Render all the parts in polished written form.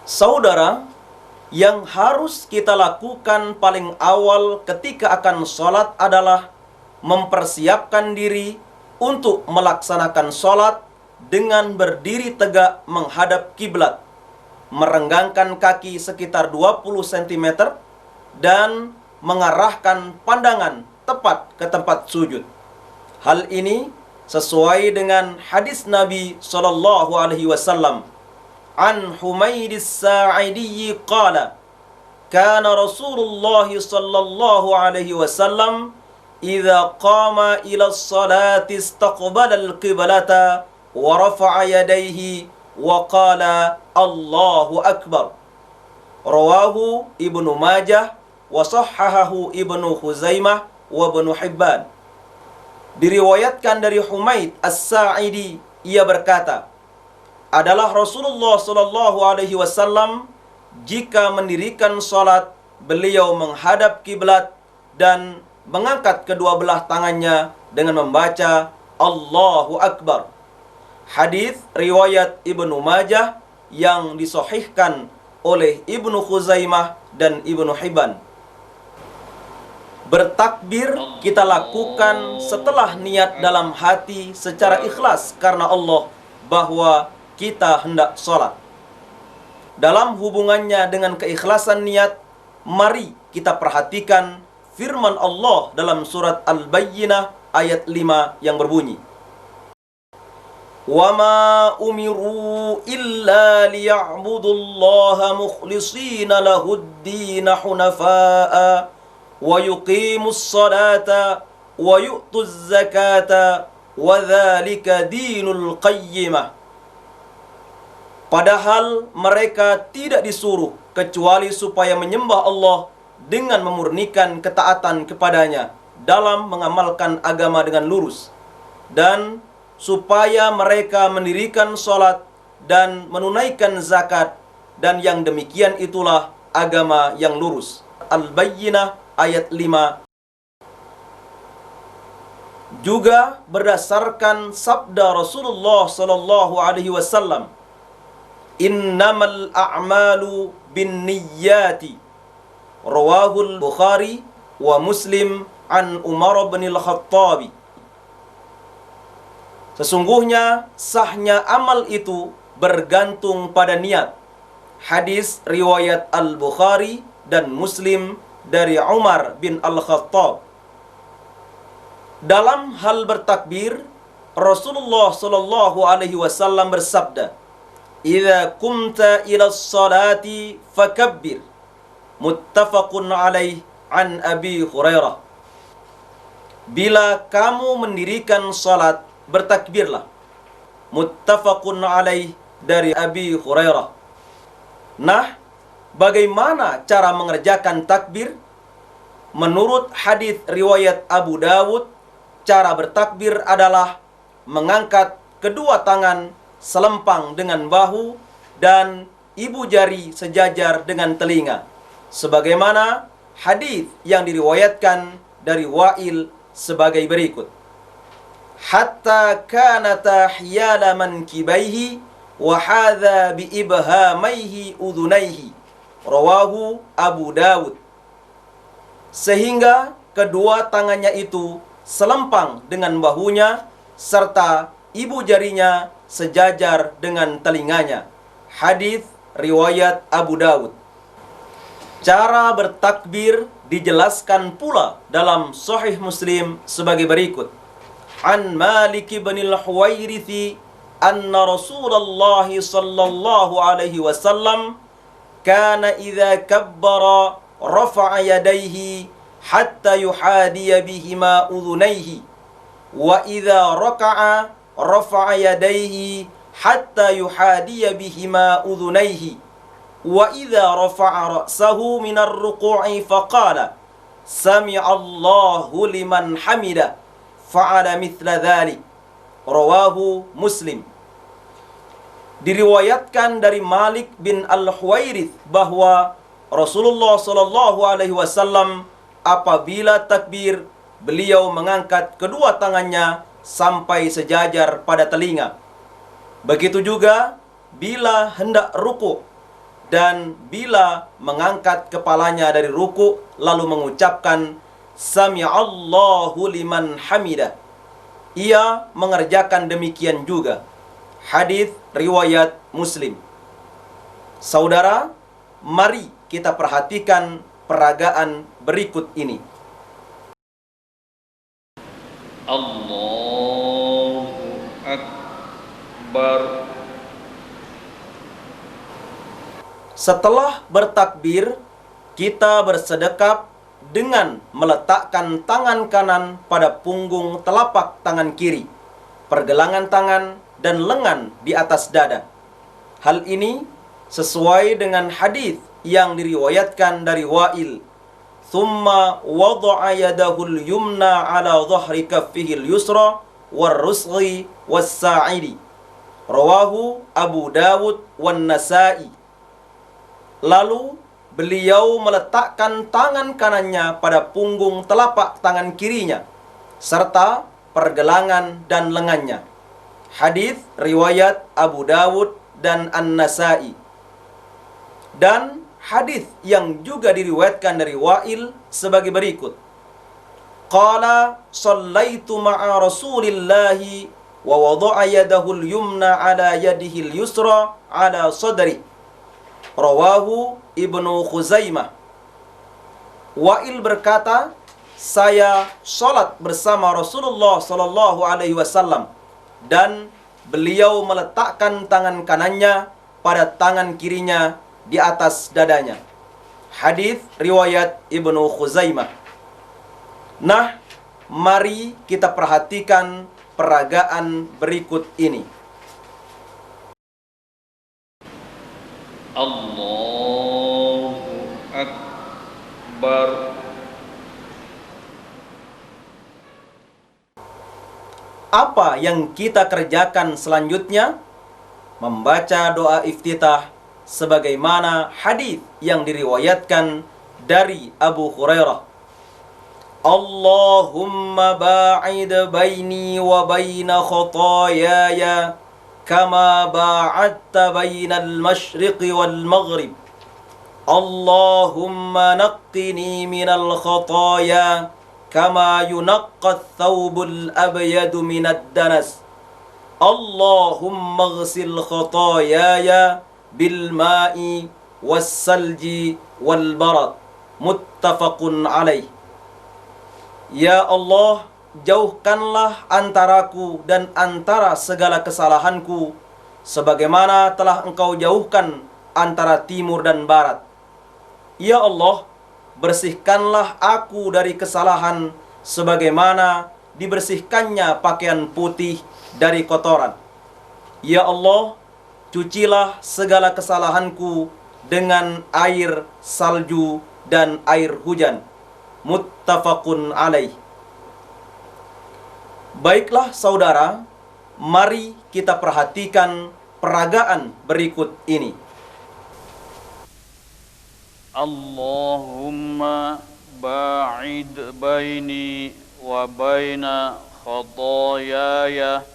Saudara, yang harus kita lakukan paling awal ketika akan sholat adalah mempersiapkan diri untuk melaksanakan sholat dengan berdiri tegak menghadap kiblat, merenggangkan kaki sekitar 20 cm dan mengarahkan pandangan tepat ke tempat sujud. Hal ini sesuai dengan hadis Nabi SAW. An Humaydis Sa'idi qala, kana Rasulullah sallallahu alaihi wasallam idza qama ila as-salati istaqbala al-qiblata wa rafa'a yadayhi wa qala Allahu akbar. Rawahu Ibnu Majah wa sahhahahu Ibnu Khuzaimah wa Ibnu Hibban. Diriwayatkan dari Humaid As-Sa'idi, ia berkata, adalah Rasulullah sallallahu alaihi wasallam jika mendirikan salat, beliau menghadap kiblat dan mengangkat kedua belah tangannya dengan membaca Allahu Akbar. Hadis riwayat Ibnu Majah yang disahihkan oleh Ibnu Khuzaimah dan Ibnu Hibban. Bertakbir kita lakukan setelah niat dalam hati secara ikhlas karena Allah bahwa kita hendak sholat. Dalam hubungannya dengan keikhlasan niat, mari kita perhatikan firman Allah dalam surat Al-Bayyinah ayat 5 yang berbunyi, وَمَا أُمِرُوا إِلَّا لِيَعْبُدُوا اللَّهَ مُخْلِصِينَ لَهُ الدِّينَ حُنَفَاءَ وَيُقِيمُوا الصَّلَاةَ وَيُؤْتُوا الزَّكَاةَ وَذَلِكَ دِينُ الْقَيِّمَةِ. Padahal mereka tidak disuruh kecuali supaya menyembah Allah dengan memurnikan ketaatan kepadanya dalam mengamalkan agama dengan lurus, dan supaya mereka mendirikan sholat dan menunaikan zakat, dan yang demikian itulah agama yang lurus. Al-Bayyinah ayat 5. Juga berdasarkan sabda Rasulullah sallallahu alaihi wasallam, innamal a'malu binniyati. Rawahul Bukhari wa Muslim an Umar bin al-Khattab. Sesungguhnya sahnya amal itu bergantung pada niat. Hadis riwayat Al-Bukhari dan Muslim dari Umar bin al-Khattab. Dalam hal bertakbir, Rasulullah sallallahu alaihi wasallam bersabda, idza qumta ila sholati fakabbir. Muttafaqun alaih an Abi Hurairah. Bila kamu mendirikan salat, bertakbirlah. Muttafaqun alaih dari Abi Hurairah. Nah, bagaimana cara mengerjakan takbir? Menurut hadis riwayat Abu Dawud, cara bertakbir adalah mengangkat kedua tangan selempang dengan bahu dan ibu jari sejajar dengan telinga, sebagaimana hadis yang diriwayatkan dari Wa'il sebagai berikut, hatta kanata hiyala mankibaihi wa hadha bi ibhamaihi udhunaihi. Rawahu Abu Dawud. Sehingga kedua tangannya itu selempang dengan bahunya serta ibu jarinya sejajar dengan telinganya. Hadis riwayat Abu Dawud. Cara bertakbir dijelaskan pula dalam Sahih Muslim sebagai berikut. An Malik bin al-Huwairithi anna Rasulullah sallallahu alaihi wasallam kana idza kabbara rafa'a yadayhi hatta yuhadiya bihima udhunayhi wa idza raka'a rafa'a yadayhi hatta yuhadiya bihima udhunayhi wa idza rafa'a ra'sahu minar ruku'i faqala sami'allahu liman hamida fa'ala mithla dhalik. Rawahu Muslim. Diriwayatkan dari Malik bin Al-Huwairith bahwa Rasulullah sallallahu alaihi wasallam apabila takbir, beliau mengangkat kedua tangannya sampai sejajar pada telinga. Begitu juga bila hendak ruku dan bila mengangkat kepalanya dari ruku lalu mengucapkan Sami'allahu liman hamidah, ia mengerjakan demikian juga. Hadis riwayat Muslim. Saudara, mari kita perhatikan peragaan berikut ini. Allahu Akbar. Setelah bertakbir, kita bersedekap dengan meletakkan tangan kanan pada punggung telapak tangan kiri, pergelangan tangan dan lengan di atas dada. Hal ini sesuai dengan hadis yang diriwayatkan dari Wa'il. Thumma wada'a yadahul yumna ala dhahri kaffihil yusra warrusghi wassa'idi. Rawahu Abu Dawud wan Nasa'i. Lalu beliau meletakkan tangan kanannya pada punggung telapak tangan kirinya serta pergelangan dan lengannya. Hadis riwayat Abu Dawud dan An-Nasa'i. Dan hadis yang juga diriwayatkan dari Wa'il sebagai berikut. Qala shallaitu ma'a Rasulillahi wa wada'a yadahul yumna ala yadihil yusra ala sadri. Rawahu Ibnu Khuzaimah. Wa'il berkata, saya sholat bersama Rasulullah sallallahu alaihi wasallam dan beliau meletakkan tangan kanannya pada tangan kirinya di atas dadanya. Hadis riwayat Ibnu Khuzaimah. Nah, mari kita perhatikan peragaan berikut ini. Allahu Akbar. Apa yang kita kerjakan selanjutnya? Membaca doa iftitah sebagaimana hadis yang diriwayatkan dari Abu Hurairah. Allahumma ba'id baini wa baina khataayaya kama ba'adta bainal masyriqi wal maghrib. Allahumma naqqini minal khataaya kama yunaqqa ath-thawbul abyadu minad danas. Allahumma ighsil khataayaya bil ma'i was salji wal barad. Muttafaqun alaih. Ya Allah, jauhkanlah antaraku dan antara segala kesalahanku sebagaimana telah Engkau jauhkan antara timur dan barat. Ya Allah, bersihkanlah aku dari kesalahan sebagaimana dibersihkannya pakaian putih dari kotoran. Ya Allah, cucilah segala kesalahanku dengan air salju dan air hujan. Muttafaqun alaih. Baiklah saudara, mari kita perhatikan peragaan berikut ini. Allahumma ba'id baini wa baina khataayaya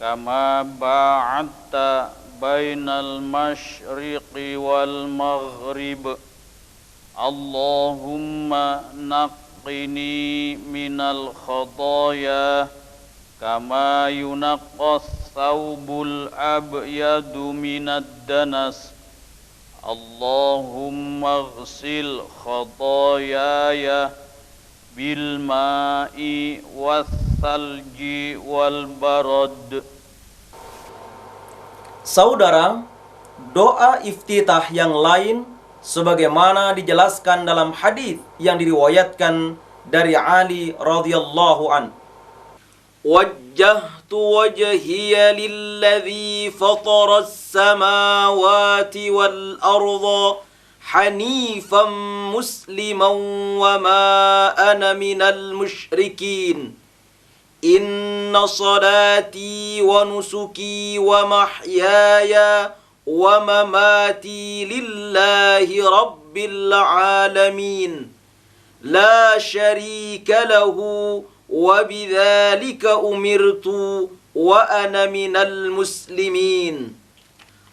kama ba'adta bainal masyriqi wal maghrib. Allahumma naqqini minal khataaya kama yunaqqas thawbul abyadu minad danas. Allahumma ighsil khataayaya bil ma'i was salji wal barad. Saudara, doa iftitah yang lain sebagaimana dijelaskan dalam hadis yang diriwayatkan dari Ali radhiyallahu an. Wajjahtu wajhiya lilladzi fatara as-samawati wal arda hanifan musliman wa ma ana minal musyrikin. Inna salati wa nusuki wa mahyaya wa mamati lillahi rabbil alamin. La syarika lahu wa bidzalika umirtu wa ana minal muslimin.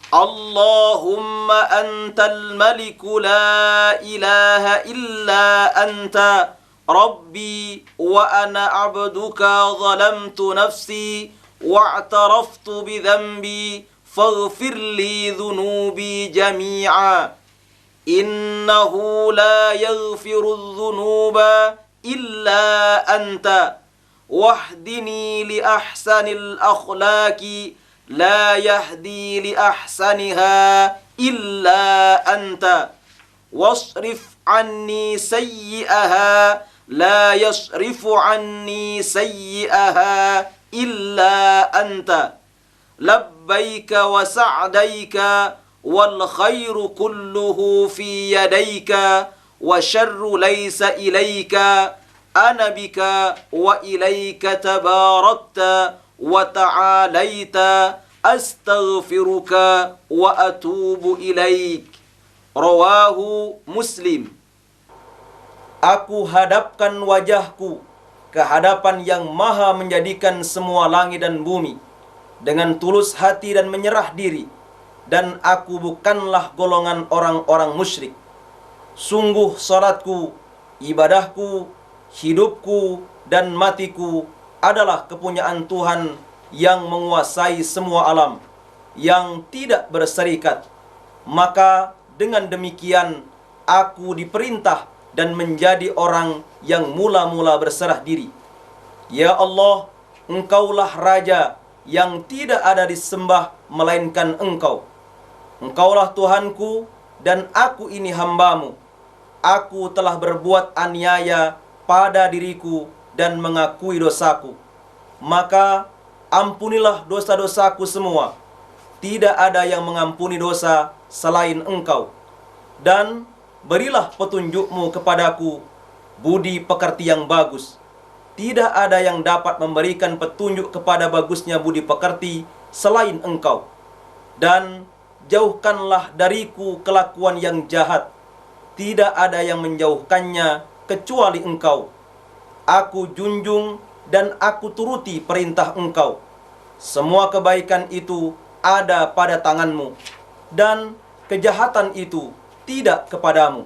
Allahumma antal maliku la ilaha illa anta rabbi wa ana abduka zalamtu nafsi wa'taraftu bidhanbi faghfir li dhunubi jami'a innahu la yaghfiru dhunuba illa anta wahdini li ahsanil akhlaqi la yahdi li ahsaniha illa anta wasrif anni sayyi'aha la yasrifu anni sayyi'aha illa anta labbaika wa sa'daika wal khairu kulluhu fi yadayka wa syarru laysa ilayka ana bika wa ilayka tabarakta wa ta'alaita astaghfiruka wa atubu ilaik. Rawahu Muslim. Aku hadapkan wajahku ke hadapan yang maha menjadikan semua langit dan bumi dengan tulus hati dan menyerah diri, dan aku bukanlah golongan orang-orang musyrik. Sungguh salatku, ibadahku, hidupku dan matiku adalah kepunyaan Tuhan yang menguasai semua alam, yang tidak berserikat. Maka dengan demikian aku diperintah dan menjadi orang yang mula-mula berserah diri. Ya Allah, Engkaulah Raja yang tidak ada disembah melainkan Engkau. Engkaulah Tuhanku dan aku ini hamba-Mu. Aku telah berbuat aniaya pada diriku dan mengakui dosaku. Maka ampunilah dosa-dosaku semua. Tidak ada yang mengampuni dosa selain Engkau. Dan berilah petunjuk-Mu kepadaku, budi pekerti yang bagus. Tidak ada yang dapat memberikan petunjuk kepada bagusnya budi pekerti selain Engkau. Dan jauhkanlah dariku kelakuan yang jahat. Tidak ada yang menjauhkannya kecuali Engkau. Aku junjung dan aku turuti perintah Engkau. Semua kebaikan itu ada pada tangan-Mu, dan kejahatan itu tidak kepadamu.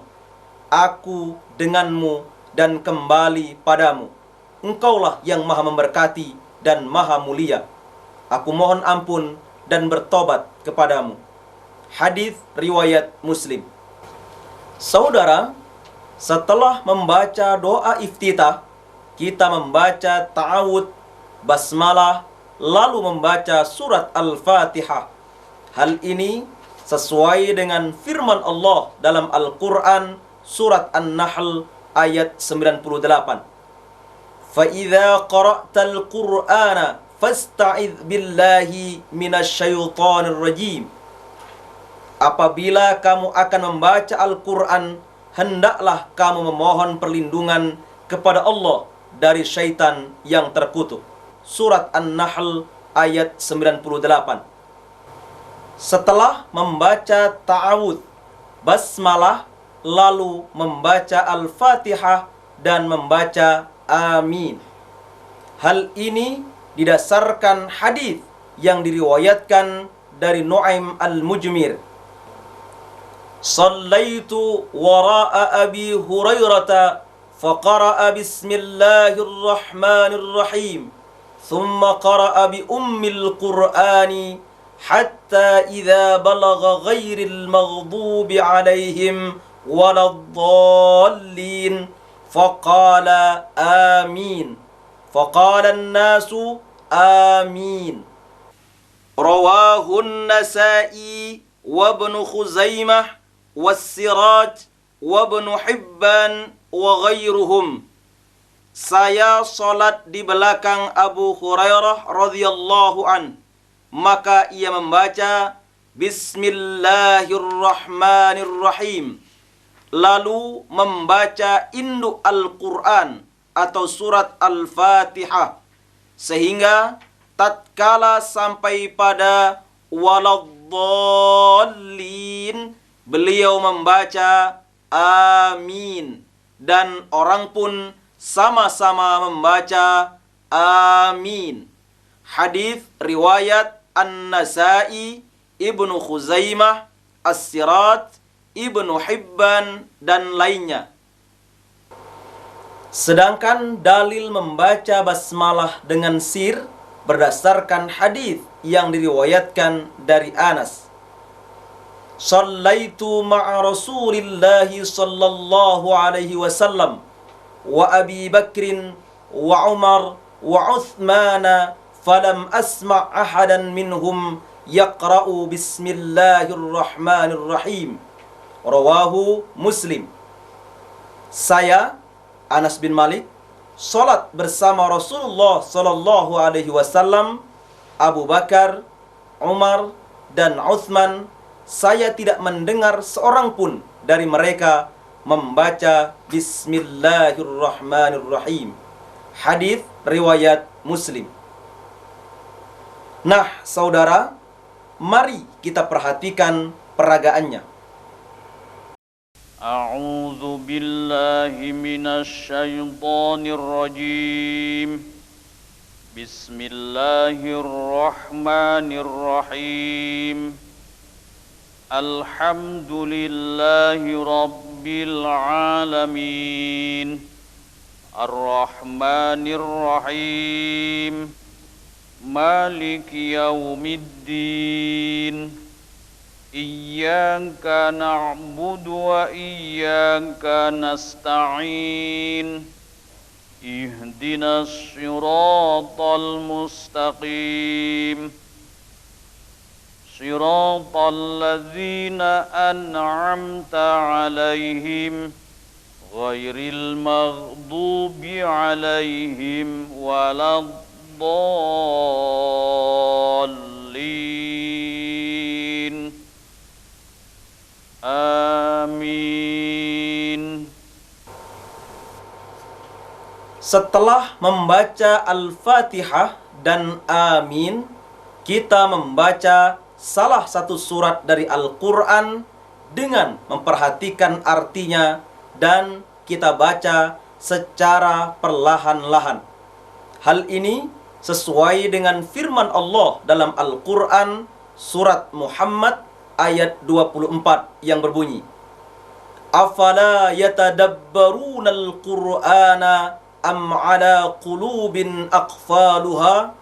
Aku denganmu dan kembali padamu. Engkaulah yang maha memberkati dan maha mulia. Aku mohon ampun dan bertobat kepadamu. Hadis riwayat Muslim. Saudara, setelah membaca doa iftitah, kita membaca ta'awud, basmalah, lalu membaca surat Al-Fatihah. Hal ini sesuai dengan firman Allah dalam Al-Quran surat An-Nahl ayat 98. فَإِذَا قَرَأْتَ الْقُرْآنَ فَاسْتَعِذْ بِاللَّهِ مِنَ الشَّيْطَانِ الرَّجِيمِ. Apabila kamu akan membaca Al-Quran, hendaklah kamu memohon perlindungan kepada Allah dari syaitan yang terkutuk. Surat An-Nahl ayat 98. Setelah membaca ta'awud, basmalah, lalu membaca Al-Fatihah dan membaca amin. Hal ini didasarkan hadis yang diriwayatkan dari Nu'aim al-Mujmir. Sallaitu wara'a Abi Hurairah faqara'a bismillahirrahmanirrahim thumma qara'a bi ummil qur'ani hatta idza balagha ghairil maghdubi alaihim waladdallin faqala amin faqala an-nasu amin. Rawahun Nasa'i wa Ibnu Khuzaimah was-Siraj wa Ibnu Hibban wa ghairuhum. Saya salat di belakang Abu Hurairah radhiyallahu an, maka ia membaca Bismillahirrahmanirrahim, lalu membaca induk Al-Quran atau surat Al-Fatihah, sehingga tatkala sampai pada waladdallin, beliau membaca amin, dan orang pun sama-sama membaca amin. Hadis riwayat An-Nasa'i, Ibnu Khuzaimah, As-Sirat, Ibnu Hibban, dan lainnya. Sedangkan dalil membaca basmalah dengan sir berdasarkan hadis yang diriwayatkan dari Anas. Shallaitu ma'a Rasulillahi sallallahu alaihi wasallam wa Abi Bakrin wa Umar wa Uthmana falam asma' ahadan minhum yaqra'u bismillahirrahmanirrahim. Rawahu Muslim. Saya, Anas bin Malik, salat bersama Rasulullah sallallahu alaihi wasallam, Abu Bakar, Umar, dan Uthman. Saya tidak mendengar seorang pun dari mereka membaca Bismillahirrahmanirrahim. Hadis riwayat Muslim. Nah, saudara, mari kita perhatikan peragaannya. A'udzu billahi minasy syaithanir rajim. Bismillahirrahmanirrahim. Alhamdulillahi rabbil alamin. Ar-Rahmanir Rahim. Maliki yaumiddin. Iyyaka na'budu wa iyyaka nasta'in. Ihdinas siratal mustaqim. Siratal ladzina an'amta 'alaihim ghairil maghdubi 'alaihim waladdallin. Amin. Setelah membaca Al-Fatihah dan Amin, kita membaca salah satu surat dari Al-Quran dengan memperhatikan artinya dan kita baca secara perlahan-lahan. Hal ini sesuai dengan firman Allah dalam Al-Quran surat Muhammad ayat 24 yang berbunyi, Afala yatadabbarunal Qur'ana am ala qulubin aqfaluha?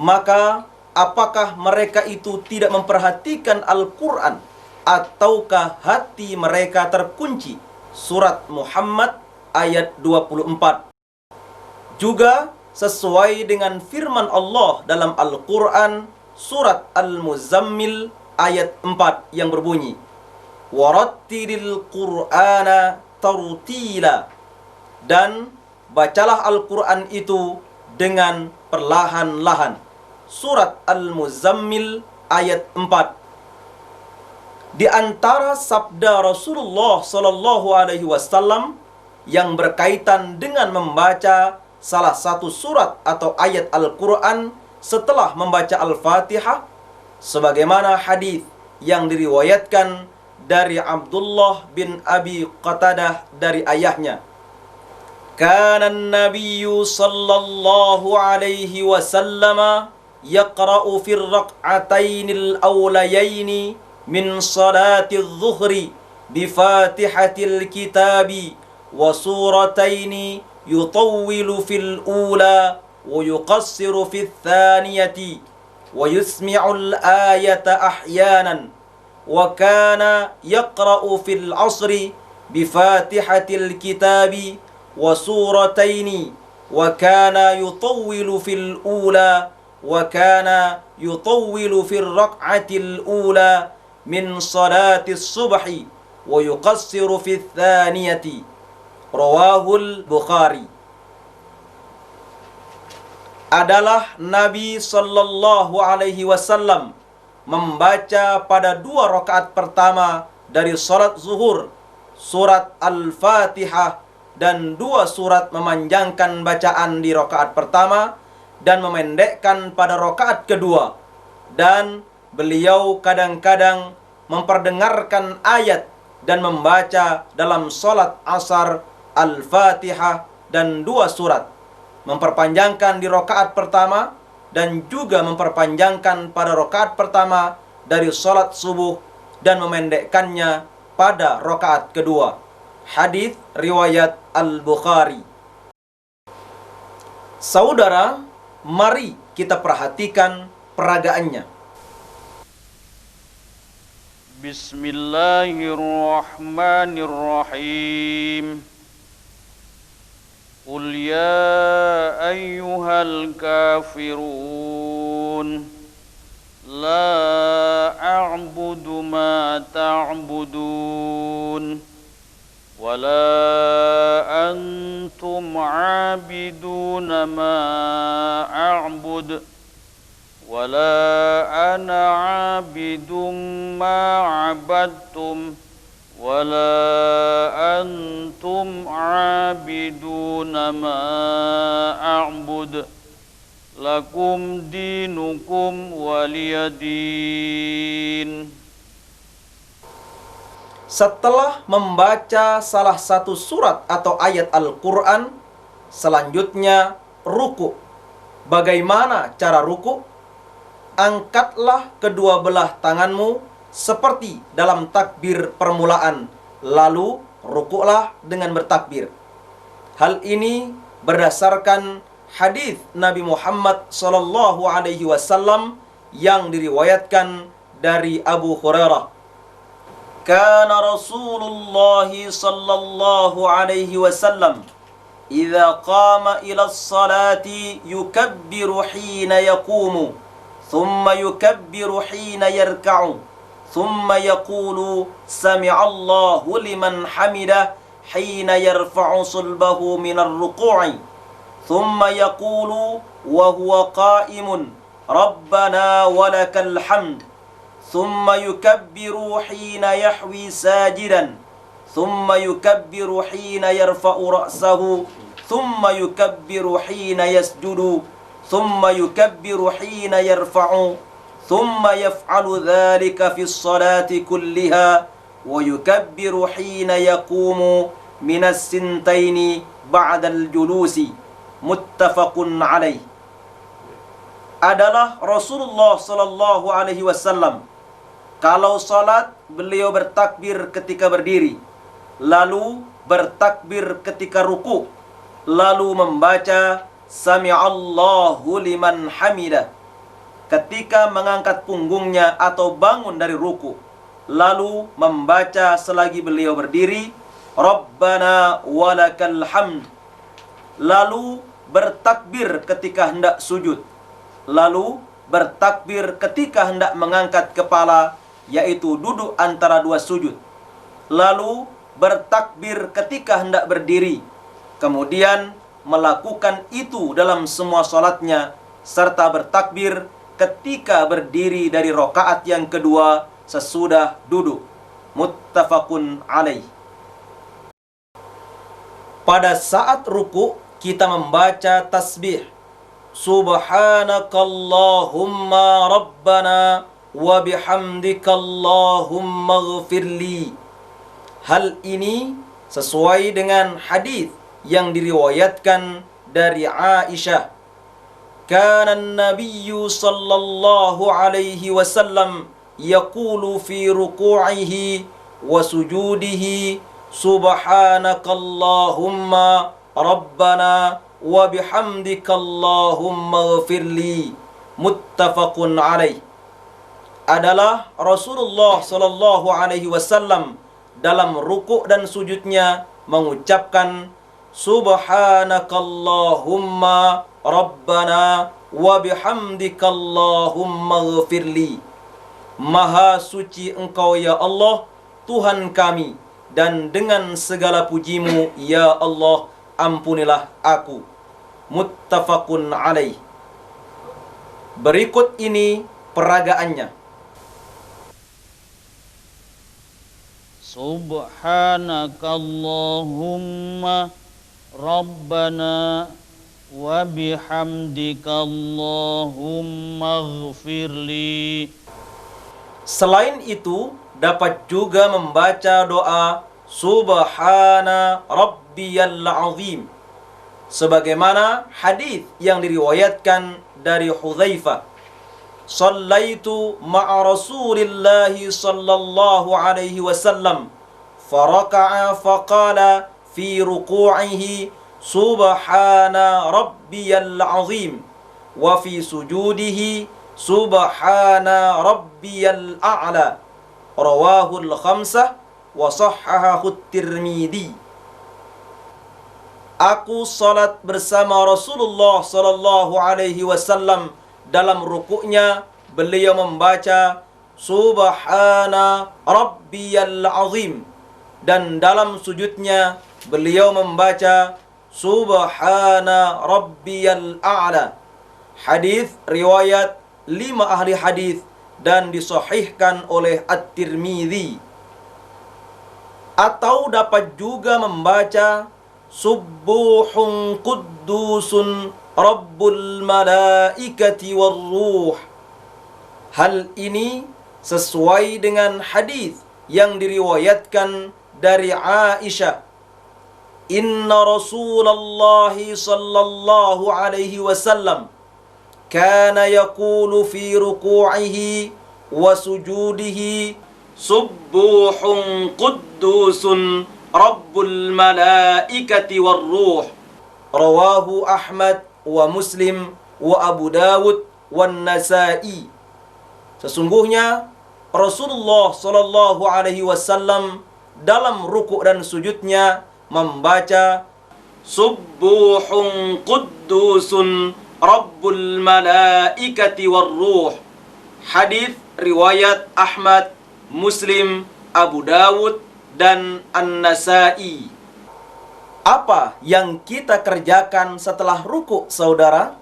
Maka apakah mereka itu tidak memperhatikan Al-Quran ataukah hati mereka terkunci? Surat Muhammad ayat 24. Juga sesuai dengan firman Allah dalam Al-Quran surat Al-Muzammil ayat 4 yang berbunyi, Warattilil Qur'ana tartila. Dan bacalah Al-Quran itu dengan perlahan-lahan. Surat Al-Muzammil ayat 4. Di antara sabda Rasulullah sallallahu alaihi wasallam yang berkaitan dengan membaca salah satu surat atau ayat Al-Quran setelah membaca Al-Fatihah, sebagaimana hadis yang diriwayatkan dari Abdullah bin Abi Qatadah dari ayahnya, Kana an-nabiyyu sallallahu alaihi wasallam yaqra'u fi ar-rak'atayn al-awlayayn min salati adh-dhuhri bi Fatihatil kitabi wa suratayn yutawwilu fil ula wa yuqassiru fil thaniyati wa yusmi'ul ayata ahyanan wa kana yaqra'u fil 'asri bi Fatihatil kitabi wa surataini wa kana yutawwilu fil ula wa kana yutawwilu fil rak'atil ula min salatis subhi wa yuqassiru fil thaniyati. Rawahul Bukhari. Adalah Nabi sallallahu alaihi wasallam membaca pada 2 rakaat pertama dari salat zuhur surat Al-Fatihah dan 2 surat memanjangkan bacaan di rakaat pertama dan memendekkan pada rakaat kedua. Dan beliau kadang-kadang memperdengarkan ayat dan membaca dalam salat asar Al-Fatihah dan 2 surat, memperpanjangkan di rakaat pertama dan juga memperpanjangkan pada rakaat pertama dari salat subuh dan memendekkannya pada rakaat kedua. Hadis riwayat Al-Bukhari. Saudara, mari kita perhatikan peragaannya. Bismillahirrahmanirrahim. Qul ya ayyuhal kafirun la a'budu ma ta'budun wa la antum 'abiduna ma a'bud ولا أنا عابد ما عبدتم ولا أنتم عابدون ما أعبد لكم دينكم ولي دين. Setelah membaca salah satu surat atau ayat Al-Quran, selanjutnya ruku. Bagaimana cara ruku? Angkatlah kedua belah tanganmu seperti dalam takbir permulaan, lalu rukuklah dengan bertakbir. Hal ini berdasarkan hadis Nabi Muhammad SAW yang diriwayatkan dari Abu Hurairah. Kana Rasulullah sallallahu alaihi wasallam idza qama ila as-salati yukabbiru hina yaqumu ثم يكبر حين يركع ثم يقول سمع الله لمن حمده حين يرفع صلبه من الركوع ثم يقول وهو قائم ربنا ولك الحمد ثم يكبر حين يحوي ساجدا ثم يكبر حين يرفع رأسه ثم يكبر حين يسجد ثم يكبر حين يرفع ثم يفعل ذلك في الصلاة كلها ويكبر حين يقوم من السنتين بعد الجلوس متفق عليه. Adalah Rasulullah sallallahu alaihi wasallam, kalau salat beliau bertakbir ketika berdiri, lalu bertakbir ketika ruku, lalu membaca Sami'allahu liman hamidah ketika mengangkat punggungnya atau bangun dari ruku, lalu membaca selagi beliau berdiri Rabbana walakal hamd, lalu bertakbir ketika hendak sujud, lalu bertakbir ketika hendak mengangkat kepala, yaitu duduk antara dua sujud, lalu bertakbir ketika hendak berdiri, kemudian melakukan itu dalam semua salatnya, serta bertakbir ketika berdiri dari rakaat yang kedua sesudah duduk. Muttafaqun alaih. Pada saat ruku kita membaca tasbih Subhanakallahumma rabbana wa bihamdikallahumma ghfirli. Hal ini sesuai dengan hadis yang diriwayatkan dari Aisyah. Kana an-nabiyyu sallallahu alaihi wasallam yaqulu fi ruku'ihi wa sujudihi subhanakallahumma rabbana wa bihamdikallahumma ghfirli. Muttafaqun alaih. Adalah Rasulullah sallallahu alaihi wasallam dalam ruku' dan sujudnya mengucapkan Subhanakallahumma Rabbana wa bihamdikallahumma ghfirli. Maha suci Engkau ya Allah, Tuhan kami, dan dengan segala pujimu ya Allah, ampunilah aku. Muttafaqun alaih. Berikut ini peragaannya. Subhanakallahumma Rabbana wa bihamdikallahumma ghfirli. Selain itu, dapat juga membaca doa Subhana Rabbiyal Azim, sebagaimana hadis yang diriwayatkan dari Hudzaifah. Sallaitu ma'a Rasulillahi sallallahu alaihi wasallam faraka'a faqala fi ruku'ihi subhana rabbiyal azim wa fi sujudihi subhana rabbiyal a'la. Rawahul khamsah wa sahhahahu Tirmidzi. Aku salat bersama Rasulullah sallallahu alaihi wasallam. Dalam rukuknya beliau membaca subhana rabbiyal azim, dan dalam sujudnya beliau membaca subhana rabbiyal a'la. Hadis riwayat 5 ahli hadis dan disahihkan oleh At-Tirmidzi. Atau dapat juga membaca Subbuhun Quddusun Rabbul Malaikati Warruh. Hal ini sesuai dengan hadis yang diriwayatkan dari Aisyah. Inna Rasulullah sallallahu alaihi wasallam kana yaqulu fi ruku'ihi wa sujudihi Subbuhun Quddusun Rabbul Malaikati Warruh. Rawahu Ahmad wa Muslim wa Abu Dawud wa Nasa'i. Sesungguhnya Rasulullah sallallahu alaihi wasallam dalam rukuk dan sujudnya membaca Subbuhun Quddusun Rabbul Malaikati Warruh. Hadis riwayat Ahmad, Muslim, Abu Dawud dan An-Nasa'i. Apa yang kita kerjakan setelah rukuk, saudara?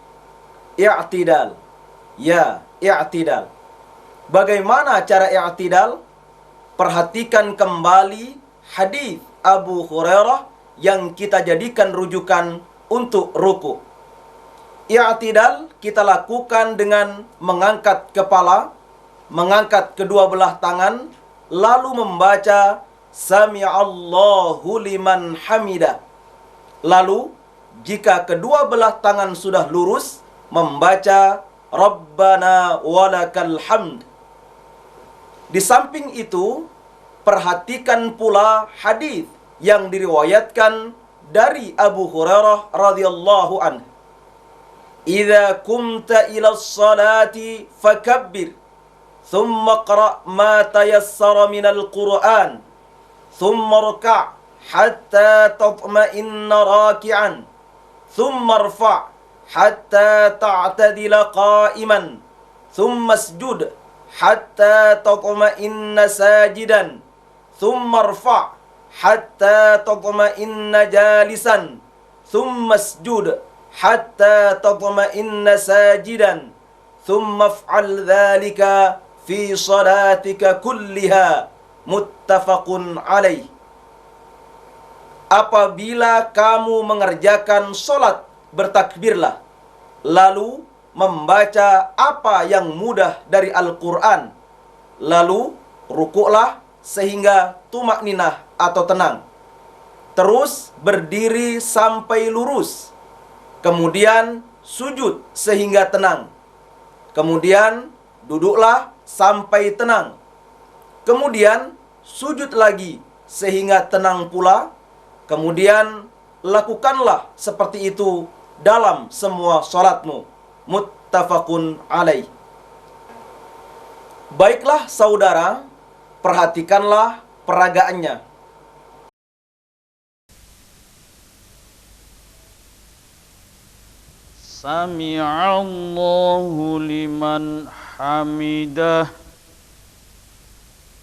I'tidal. Ya, i'tidal. Bagaimana cara i'tidal? Perhatikan kembali hadis Abu Hurairah yang kita jadikan rujukan untuk rukuk. I'tidal kita lakukan dengan mengangkat kepala, mengangkat kedua belah tangan, lalu membaca Sami'allahu liman hamidah. Lalu, jika kedua belah tangan sudah lurus, membaca Rabbana walakal hamd. Di samping itu, perhatikan pula hadis yang diriwayatkan dari Abu Hurairah radhiyallahu anhu. Idza kumta ila sholati fakabbir, thumma qra' ma tayassara minal Qur'an, thumma rka' حتى تطمئن راكعا ثم ارفع حتى تعتدل قائما ثم اسجد حتى تطمئن ساجدا ثم ارفع حتى تطمئن جالسا ثم اسجد حتى تطمئن ساجدا ثم افعل ذلك في صلاتك كلها متفق عليه. Apabila kamu mengerjakan sholat, bertakbirlah, lalu membaca apa yang mudah dari Al-Quran, lalu rukuklah sehingga tumakninah atau tenang, terus berdiri sampai lurus, kemudian sujud sehingga tenang, kemudian duduklah sampai tenang, kemudian sujud lagi sehingga tenang pula. Kemudian lakukanlah seperti itu dalam semua sholatmu. Muttafaqun alaih. Baiklah saudara, perhatikanlah peragaannya. Sami'allahu liman hamidah.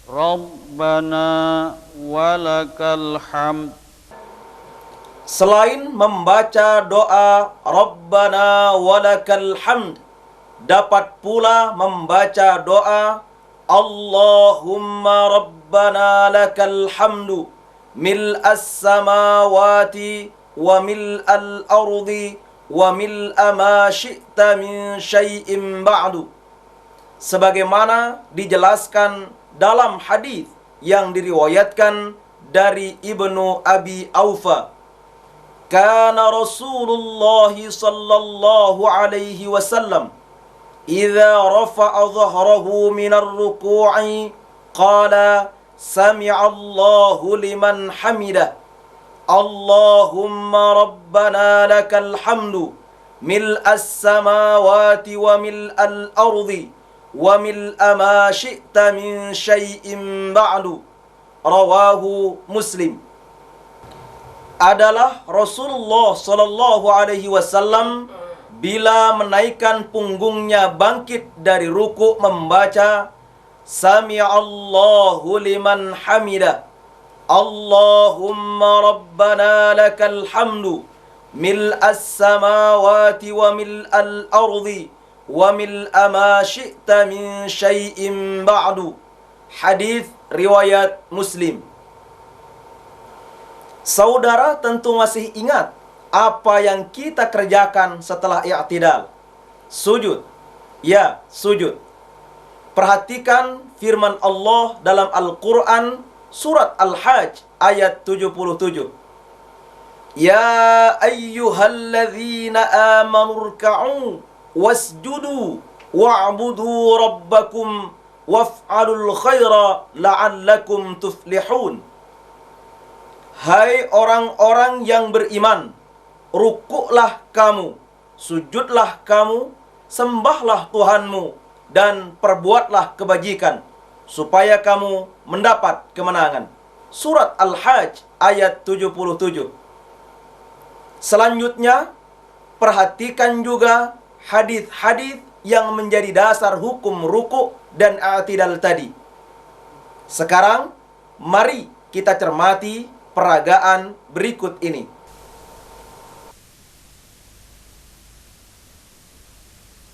Rabbana walakal hamd. Selain membaca doa Rabbana walakal hamd, dapat pula membaca doa Allahumma Rabbana lakal hamdu mil'as samawati wa mil'al ardi wa mil'a ma syi'ta min syai'in ba'du. Sebagaimana dijelaskan dalam hadis yang diriwayatkan dari Ibnu Abi Aufa. Kana Rasulullah sallallahu alaihi wasallam idza rafa'a dhahrahu minar ruku'i qala sami'allahu liman hamidah. Allahumma rabbana lakal hamdu mil'as samawati wa mil'al ardi wa mil'a ma syi'ta min syai'in ba'du. Rawahu Muslim. Adalah Rasulullah sallallahu alaihi wasallam bila menaikkan punggungnya bangkit dari rukuk membaca Sami'allahu liman hamidah. Allahumma rabbana lakal hamdu mil'as samawati wa mil'al ardi wa mil'a ma syi'ta min syai'in ba'du. Hadis riwayat Muslim. Saudara tentu masih ingat apa yang kita kerjakan setelah i'tidal. Sujud. Ya, sujud. Perhatikan firman Allah dalam Al-Quran surat Al-Hajj ayat 77. Ya ayyuhalladzina amanu rka'u wasjudu wa'budu rabbakum waf'alul khaira la'allakum tuflihun. Hai orang-orang yang beriman, rukuklah kamu, sujudlah kamu, sembahlah Tuhanmu, dan perbuatlah kebajikan, supaya kamu mendapat kemenangan. Surat Al-Hajj ayat 77. Selanjutnya, perhatikan juga hadis-hadis yang menjadi dasar hukum rukuk dan i'tidal tadi. Sekarang, mari kita cermati peragaan berikut ini.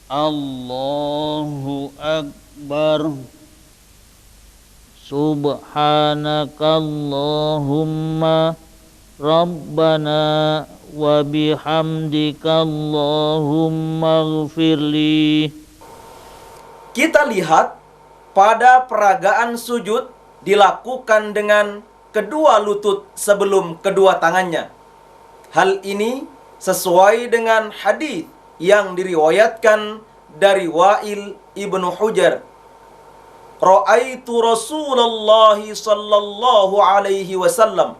Allahu Akbar. Subhanakallahumma Rabbana wa bihamdika Allahumma ghfirli. Kita lihat pada peragaan sujud dilakukan dengan kedua lutut sebelum kedua tangannya. Hal ini sesuai dengan hadis yang diriwayatkan dari Wa'il ibnu Hujar. Ra'aitu Rasulullah sallallahu alaihi wasallam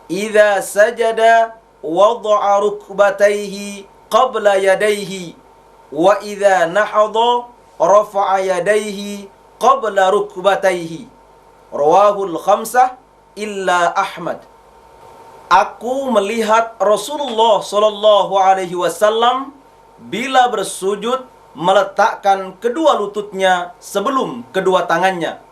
idza sajada wada'a rukbatayhi qabla yadayhi wa idza nahadha rafa'a yadayhi qabla rukbatayhi. Rawahul khamsah illa Ahmad. Aku melihat Rasulullah sallallahu alaihi wasallam bila bersujud meletakkan kedua lututnya sebelum kedua tangannya.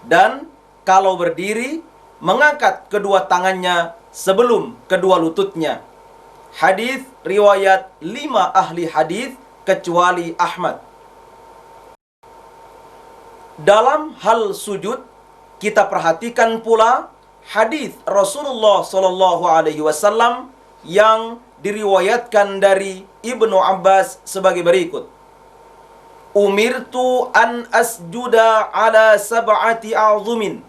Dan kalau berdiri mengangkat kedua tangannya sebelum kedua lututnya. Hadis riwayat 5 ahli hadis kecuali Ahmad. Dalam hal sujud, kita perhatikan pula hadis Rasulullah sallallahu alaihi wasallam yang diriwayatkan dari Ibnu Abbas sebagai berikut. Umirtu an asjuda ala sab'ati a'zumin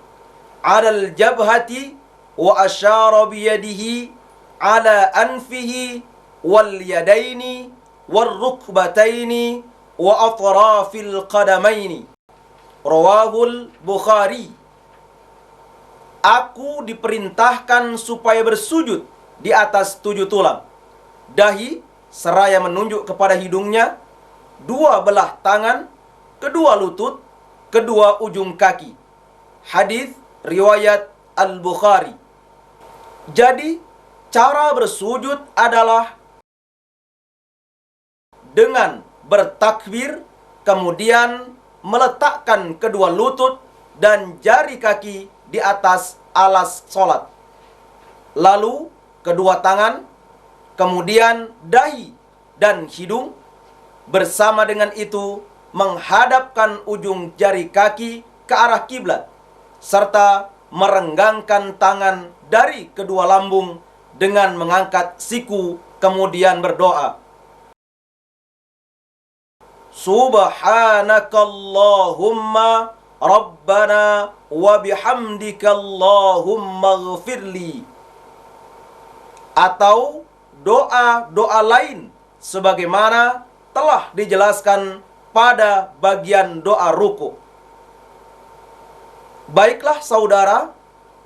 ala al-jabhati wa asyara biyadihi ala anfihi wal yadaini wal rukbataini wa atrafil qadamaini. Rawahul Bukhari. Aku diperintahkan supaya bersujud di atas 7 tulang, dahi seraya menunjuk kepada hidungnya, 2 belah tangan, kedua lutut, kedua ujung kaki. Hadis riwayat Al-Bukhari. Jadi, cara bersujud adalah dengan bertakbir, kemudian meletakkan kedua lutut dan jari kaki di atas alas solat. Lalu kedua tangan, kemudian dahi dan hidung. Bersama dengan itu menghadapkan ujung jari kaki ke arah kiblat, serta merenggangkan tangan dari kedua lambung dengan mengangkat siku, kemudian berdoa. Subhanakallahumma Rabbana wa bihamdika Allahumma ghfirli. atau doa-doa lain sebagaimana telah dijelaskan pada bagian doa ruku. Baiklah saudara,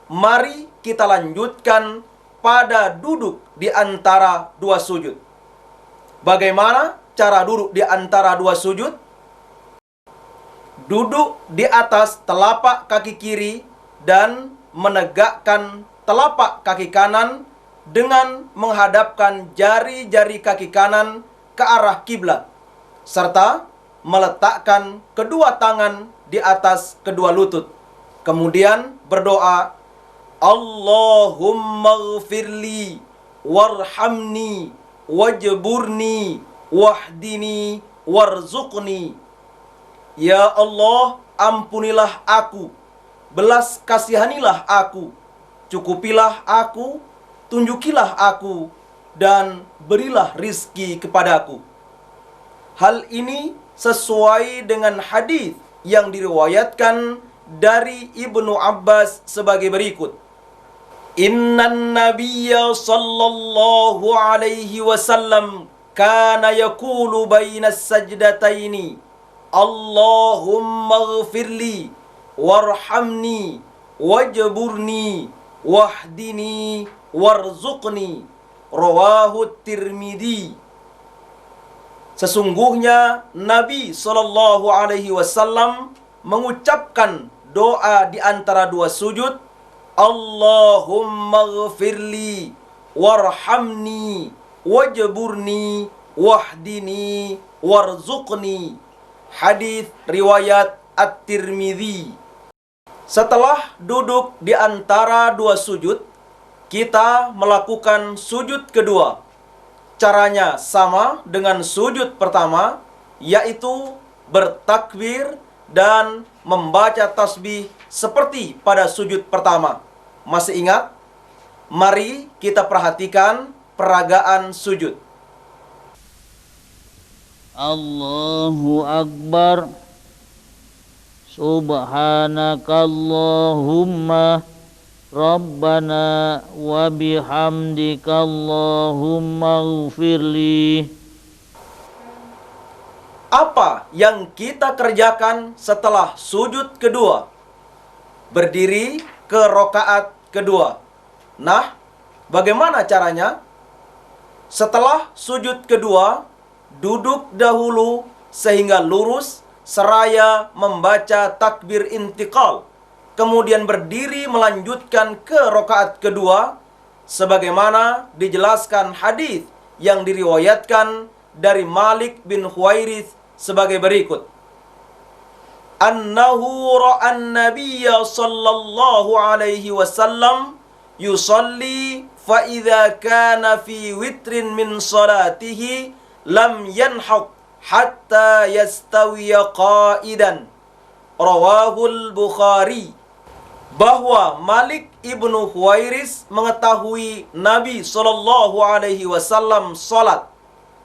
mari kita lanjutkan pada duduk di antara dua sujud. Bagaimana cara duduk di antara dua sujud? Duduk di atas telapak kaki kiri dan menegakkan telapak kaki kanan dengan menghadapkan jari-jari kaki kanan ke arah kiblat, serta meletakkan kedua tangan di atas kedua lutut. Kemudian berdoa, Allahumma ghfirli warhamni wajburni wahdini warzuqni. Ya Allah, ampunilah aku, belas kasihanilah aku, cukupilah aku, tunjukilah aku, dan berilah rizki kepadaku. Hal ini sesuai dengan hadis yang diriwayatkan dari Ibnu Abbas sebagai berikut. Innan nabiyya sallallahu alaihi wasallam kana yaqulu bainas sajdataini Allahumma ghfirli warhamni wajburni wahdini warzuqni. Rawahu Tirmidzi. Sesungguhnya Nabi sallallahu alaihi wasallam mengucapkan doa di antara dua sujud, Allahumma ghfirli warhamni wajburni wahdini warzuqni. Hadis riwayat At-Tirmidzi. Setelah duduk di antara dua sujud, kita melakukan sujud kedua. Caranya sama dengan sujud pertama, yaitu bertakbir dan membaca tasbih seperti pada sujud pertama. Masih ingat? Mari kita perhatikan peragaan sujud. Allahu Akbar. Subhanakallahumma Rabbana wa bihamdika Allahumma ghfirli. Apa yang kita kerjakan setelah sujud kedua? Berdiri ke rokaat kedua. Nah, bagaimana caranya? Setelah sujud kedua, duduk dahulu sehingga lurus seraya membaca takbir intiqal. Kemudian berdiri melanjutkan ke rokaat kedua sebagaimana dijelaskan hadis yang diriwayatkan dari Malik bin Huwairits sebagai berikut. Annahu ra'an nabiyya sallallahu alaihi wasallam yusalli fa idza kana fi witrin min salatihi lam yanhaq hatta yastawiya qa'idan. Rawahul Bukhari. Bahwa Malik ibnu Huwairits mengetahui Nabi sallallahu alaihi wasallam salat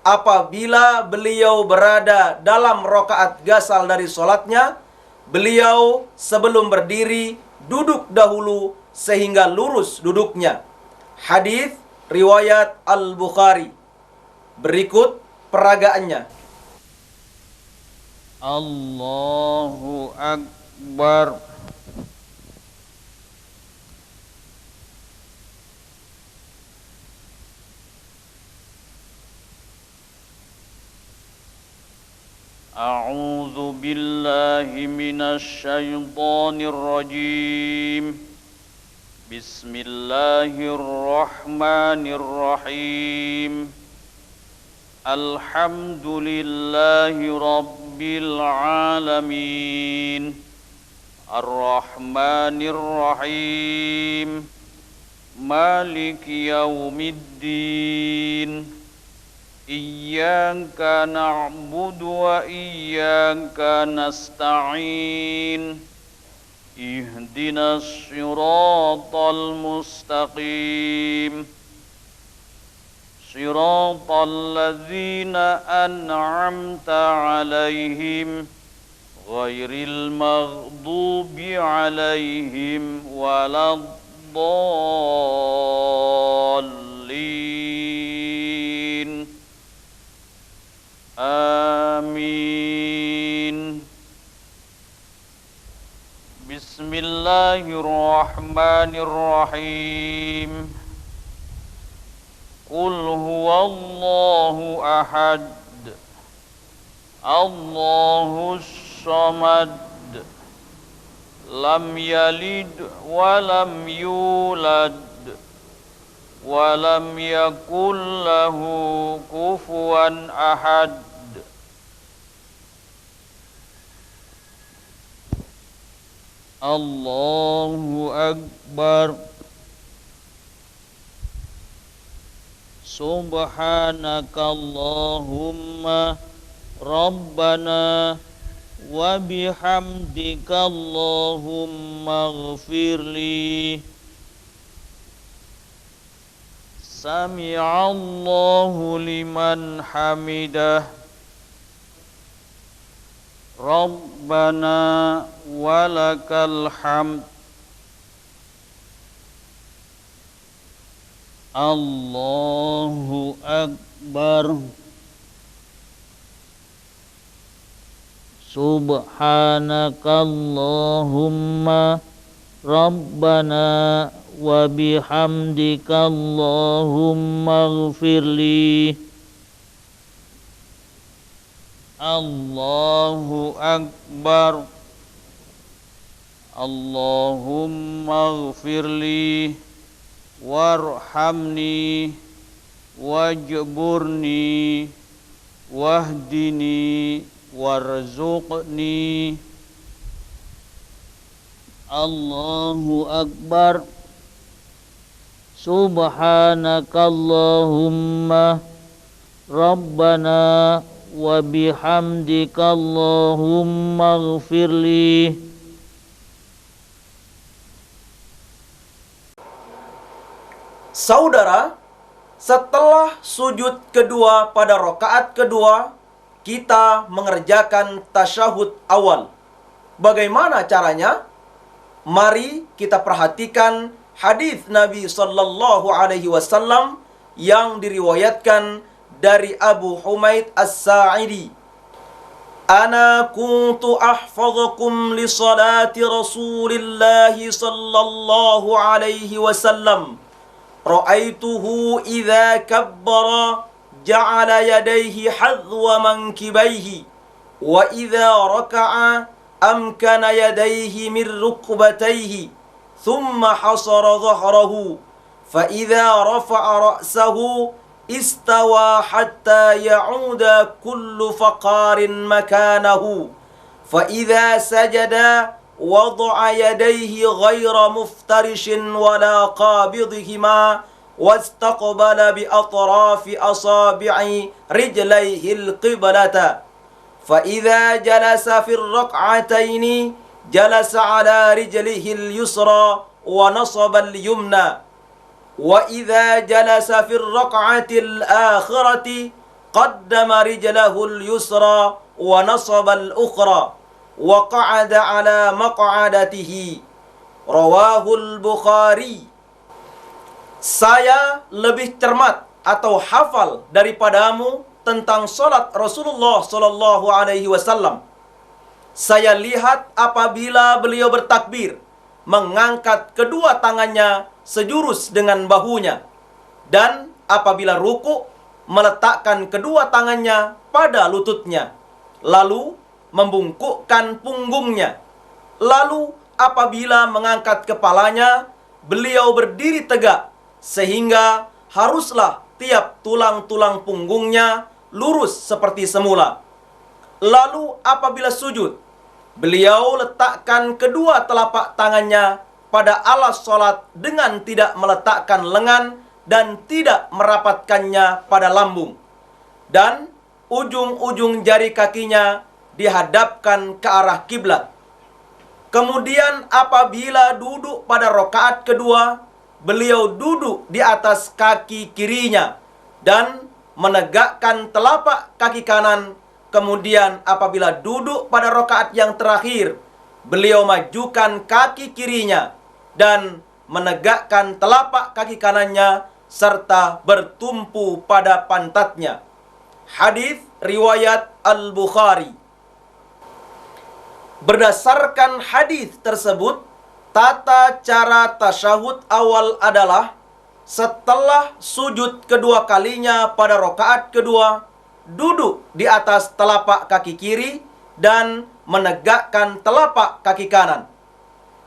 apabila beliau berada dalam rakaat gasal dari salatnya, beliau sebelum berdiri duduk dahulu sehingga lurus duduknya. Hadis riwayat Al-Bukhari. Berikut peragaannya. Allahu Akbar. A'udzu billahi minasy syaithanir rajim. Bismillahirrahmanirrahim. Alhamdulillahi rabbil alamin. Ar-Rahmanir Rahim. Maliki yaumiddin. Iyyaka na'budu wa iyyaka nasta'in. Ihdinas siratal mustaqim. Siratal ladzina an'amta 'alaihim ghairil maghdubi 'alaihim waladdallin. المرسلين آمين. بسم الله الرحمن الرحيم. قل هو الله أحد الله الصمد لم يلد ولم يولد ولم يكن له كفوا أحد. الله أكبر. سبحانك اللهم ربنا وبحمدك اللهم اغفر لي. سمع الله لمن حمده. ربنا ولك الحمد. الله أكبر. سبحانك اللهم ربنا وبحمدك اللهم اغفر لي. الله أكبر. اللهم اغفر لي وارحمني واجبرني واهدني وارزقني. الله أكبر. سبحانك اللهم ربنا وبحمدك اللهم اغفر لي. Saudara, setelah sujud kedua pada rakaat kedua, kita mengerjakan tasyahud awal. Bagaimana caranya? Mari kita perhatikan hadis Nabi sallallahu alaihi wasallam yang diriwayatkan dari Abu Humaid As-Sa'idi. Ana kuntu ahfazukum li salati Rasulillah sallallahu alaihi wasallam. Ra'aituhu idza kabbara ja'ala yadayhi hadwa mankibaihi wa idza raka'a amkana yadayhi min rukbatayhi thumma hasara dhahrahu fa idza rafa'a ra'sahu istawa hatta ya'uda kullu faqarin makanahu fa idza sajada وضع يديه غير مفترش ولا قابضهما واستقبل بأطراف أصابع رجليه القبلة فإذا جلس في الركعتين جلس على رجله اليسرى ونصب اليمنى وإذا جلس في الركعة الآخرة قدم رجله اليسرى ونصب الأخرى وقعد على مقعدته. Rawahul Bukhari. Saya lebih cermat atau hafal daripadamu tentang salat Rasulullah sallallahu alaihi wasallam. Saya lihat apabila beliau bertakbir, mengangkat kedua tangannya sejurus dengan bahunya, dan apabila ruku, meletakkan kedua tangannya pada lututnya, lalu membungkukkan punggungnya. Lalu apabila mengangkat kepalanya, beliau berdiri tegak sehingga haruslah tiap tulang-tulang punggungnya lurus seperti semula. Lalu apabila sujud, beliau letakkan kedua telapak tangannya pada alas salat dengan tidak meletakkan lengan dan tidak merapatkannya pada lambung, dan ujung-ujung jari kakinya dihadapkan ke arah kiblat. Kemudian apabila duduk pada rakaat kedua, beliau duduk di atas kaki kirinya dan menegakkan telapak kaki kanan. Kemudian apabila duduk pada rakaat yang terakhir, beliau majukan kaki kirinya dan menegakkan telapak kaki kanannya serta bertumpu pada pantatnya. Hadis riwayat Al-Bukhari. Berdasarkan hadis tersebut, tata cara tasyahud awal adalah setelah sujud kedua kalinya pada rakaat kedua, duduk di atas telapak kaki kiri dan menegakkan telapak kaki kanan,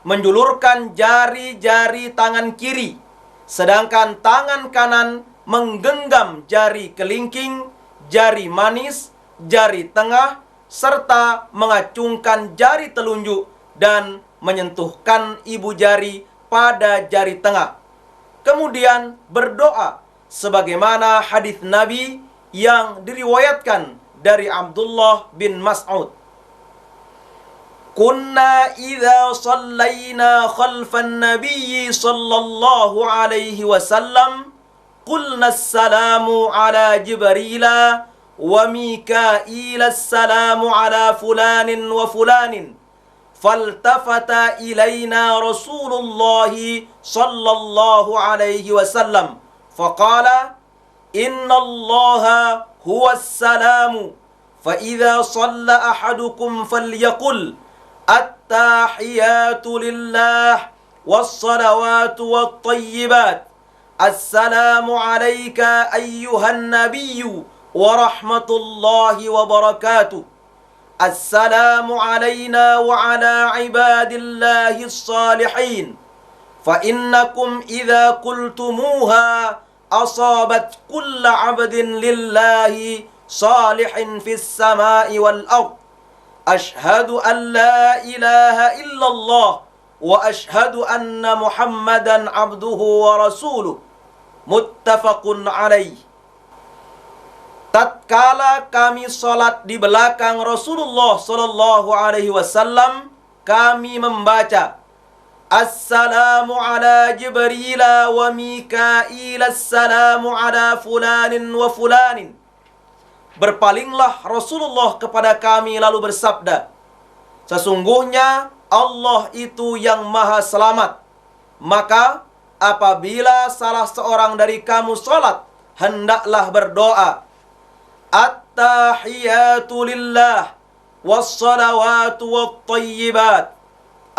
menjulurkan jari-jari tangan kiri, sedangkan tangan kanan menggenggam jari kelingking, jari manis, jari tengah, serta mengacungkan jari telunjuk dan menyentuhkan ibu jari pada jari tengah. Kemudian berdoa sebagaimana hadis Nabi yang diriwayatkan dari Abdullah bin Mas'ud. Kunna idza shallaina khalfan nabiyyi sallallahu alaihi wasallam qulna assalamu ala Jibrila wa Mikaila assalamu ala fulanin wa fulanin. فالتفت إلينا رسول الله صلى الله عليه وسلم فقال إن الله هو السلام فإذا صلى أحدكم فليقل التحيات لله والصلوات والطيبات السلام عليك أيها النبي ورحمة الله وبركاته السلام علينا وعلى عباد الله الصالحين فإنكم إذا قلتموها أصابت كل عبد لله صالح في السماء والأرض أشهد أن لا إله إلا الله وأشهد أن محمدا عبده ورسوله متفق عليه. Tatkala kami salat di belakang Rasulullah sallallahu alaihi wasallam, kami membaca Assalamu ala Jibril wa Mikail, assalamu ala fulanin wa fulanin. Berpalinglah Rasulullah kepada kami lalu bersabda, sesungguhnya Allah itu yang maha selamat. Maka apabila salah seorang dari kamu salat, hendaklah berdoa At-tahiyatu lillah was-salawatu wat-tayyibat.